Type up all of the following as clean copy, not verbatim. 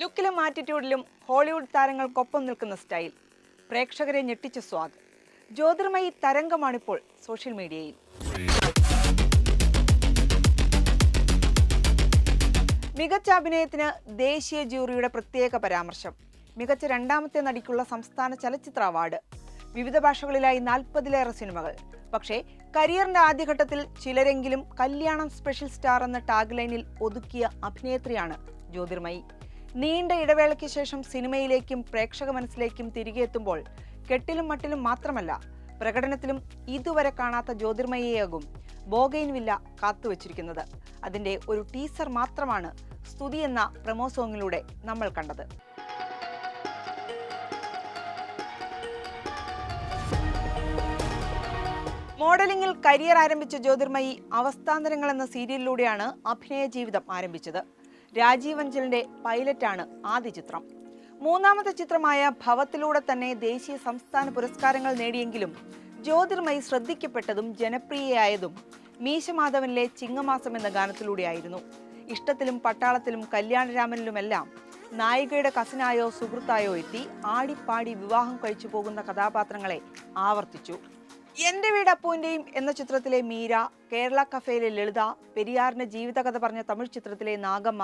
ലുക്കിലും ആറ്റിറ്റ്യൂഡിലും Hollywood താരങ്ങൾക്കൊപ്പം നിൽക്കുന്ന style, പ്രേക്ഷകരെ ഞെട്ടിച്ച സ്വാഗ്. ജ്യോതിർമയി തരംഗമാണിപ്പോൾ സോഷ്യൽ മീഡിയയിൽ. മികച്ച അഭിനയത്തിന് ദേശീയ ജൂറിയുടെ പ്രത്യേക പരാമർശം. മികച്ച രണ്ടാമത്തെ നടിക്കുള്ള സംസ്ഥാന ചലച്ചിത്ര അവാർഡ്. വിവിധ ഭാഷകളിലായി 40-ലേറെ സിനിമകൾ. പക്ഷേ കരിയറിന്റെ ആദ്യഘട്ടത്തിൽ ചിലരെങ്കിലും കല്യാണം സ്പെഷ്യൽ സ്റ്റാർ എന്ന ടാഗ് ലൈനിൽ ഒതുക്കിയ അഭിനേത്രിയാണ് ജ്യോതിർമയി. നീണ്ട ഇടവേളയ്ക്ക് ശേഷം സിനിമയിലേക്കും പ്രേക്ഷക മനസ്സിലേക്കും തിരികെ എത്തുമ്പോൾ കെട്ടിലും മട്ടിലും മാത്രമല്ല, പ്രകടനത്തിലും ഇതുവരെ കാണാത്ത ജ്യോതിർമയിയാകും ബോഗൈൻവില്ല കാത്തുവച്ചിരിക്കുന്നത്. അതിന്റെ ഒരു ടീസർ മാത്രമാണ് സ്തുതി എന്ന പ്രമോ സോങ്ങിലൂടെ നമ്മൾ കണ്ടത്. മോഡലിംഗിൽ കരിയർ ആരംഭിച്ച ജ്യോതിർമയി അവസ്ഥാന്തരങ്ങൾ എന്ന സീരിയലിലൂടെയാണ് അഭിനയ ജീവിതം ആരംഭിച്ചത്. രാജീവ് അഞ്ചലിന്റെ പൈലറ്റാണ് ആദ്യ ചിത്രം. മൂന്നാമത്തെ ചിത്രമായ ഭവത്തിലൂടെ തന്നെ ദേശീയ സംസ്ഥാന പുരസ്കാരങ്ങൾ നേടിയെങ്കിലും ജ്യോതിർമയി ശ്രദ്ധിക്കപ്പെട്ടതും ജനപ്രിയയായതും മീശമാധവനിലെ ചിങ്ങമാസം എന്ന ഗാനത്തിലൂടെയായിരുന്നു. ഇഷ്ടത്തിലും പട്ടാളത്തിലും കല്യാണരാമനിലുമെല്ലാം നായികയുടെ കസിനായോ സുഹൃത്തായോ എത്തി ആടിപ്പാടി വിവാഹം കഴിച്ചു പോകുന്ന കഥാപാത്രങ്ങളെ ആവർത്തിച്ചു. എന്റെ വീട് അപ്പുവിന്റെയും എന്ന ചിത്രത്തിലെ മീര, കേരള കഫേയിലെ ലളിത, പെരിയാറിന്റെ ജീവിതകഥ പറഞ്ഞ തമിഴ് ചിത്രത്തിലെ നാഗമ്മ,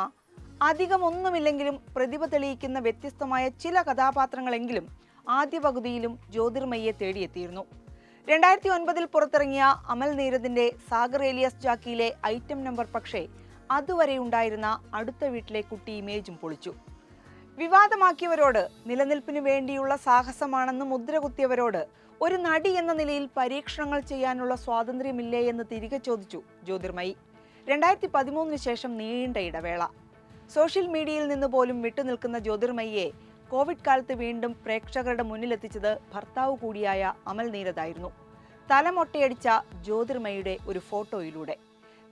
അധികം ഒന്നുമില്ലെങ്കിലും പ്രതിഭ തെളിയിക്കുന്ന വ്യത്യസ്തമായ ചില കഥാപാത്രങ്ങളെങ്കിലും ആദ്യ പകുതിയിലും ജ്യോതിർമയിയെ തേടിയെത്തിയിരുന്നു. 2009 പുറത്തിറങ്ങിയ അമൽ നീരദിന്റെ സാഗർ ഏലിയാസ് ജാക്കിയിലെ ഐറ്റം നമ്പർ പക്ഷേ അതുവരെ ഉണ്ടായിരുന്ന അടുത്ത വീട്ടിലെ കുട്ടി ഇമേജും പൊളിച്ചു. വിവാദമാക്കിയവരോട്, നിലനിൽപ്പിന് വേണ്ടിയുള്ള സാഹസമാണെന്ന് മുദ്രകുത്തിയവരോട് ഒരു നടി എന്ന നിലയിൽ പരീക്ഷണങ്ങൾ ചെയ്യാനുള്ള സ്വാതന്ത്ര്യമില്ലേ എന്ന് തിരികെ ചോദിച്ചു ജ്യോതിർമയി. 2013 ശേഷം നീണ്ട ഇടവേള. സോഷ്യൽ മീഡിയയിൽ നിന്ന് പോലും വിട്ടുനിൽക്കുന്ന ജ്യോതിർമയിയെ കോവിഡ് കാലത്ത് വീണ്ടും പ്രേക്ഷകരുടെ മുന്നിലെത്തിച്ചത് ഭർത്താവ് കൂടിയായ അമൽ നീരദായിരുന്നു. തലമൊട്ടയടിച്ച ജ്യോതിർമയിയുടെ ഒരു ഫോട്ടോയിലൂടെ.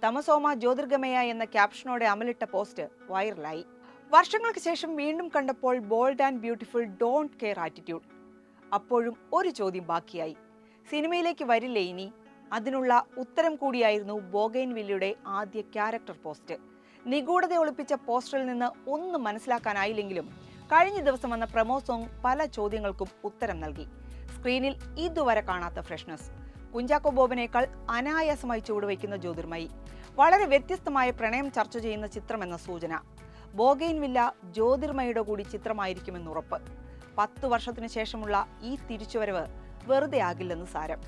തമസോമ ജ്യോതിർഗമയ എന്ന ക്യാപ്ഷനോടെ അമലിട്ട പോസ്റ്റ് വൈറലായി. വർഷങ്ങൾക്ക് ശേഷം വീണ്ടും കണ്ടപ്പോൾ bold and beautiful don't care attitude. അപ്പോഴും ഒരു ചോദ്യം ബാക്കിയായി. സിനിമയിലേക്ക് വരില്ലേ ഇനി? അതിനുള്ള ഉത്തരം കൂടിയായിരുന്നു ബോഗൈൻവില്ലയുടെ ആദ്യ ക്യാരക്ടർ പോസ്റ്റ്. നിഗൂഢത ഒളിപ്പിച്ച പോസ്റ്ററിൽ നിന്ന് ഒന്നും മനസ്സിലാക്കാനായില്ലെങ്കിലും കഴിഞ്ഞ ദിവസം വന്ന പ്രമോ സോങ് പല ചോദ്യങ്ങൾക്കും ഉത്തരം നൽകി. സ്ക്രീനിൽ ഇതുവരെ കാണാത്ത ഫ്രഷ്നസ്. കുഞ്ചാക്കോ ബോബനേക്കാൾ അനായാസമായി ചുവടുവയ്ക്കുന്ന ജ്യോതിർമയി. വളരെ വ്യത്യസ്തമായ പ്രണയം ചർച്ച ചെയ്യുന്ന ചിത്രമെന്ന സൂചന. ബോഗൈൻവില്ല ജ്യോതിർമയിയുടെ കൂടി ചിത്രമായിരിക്കുമെന്നുറപ്പ്. 10 വർഷത്തിനു ശേഷമുള്ള ഈ തിരിച്ചുവരവ് വെറുതെ ആകില്ലെന്ന് സാരം.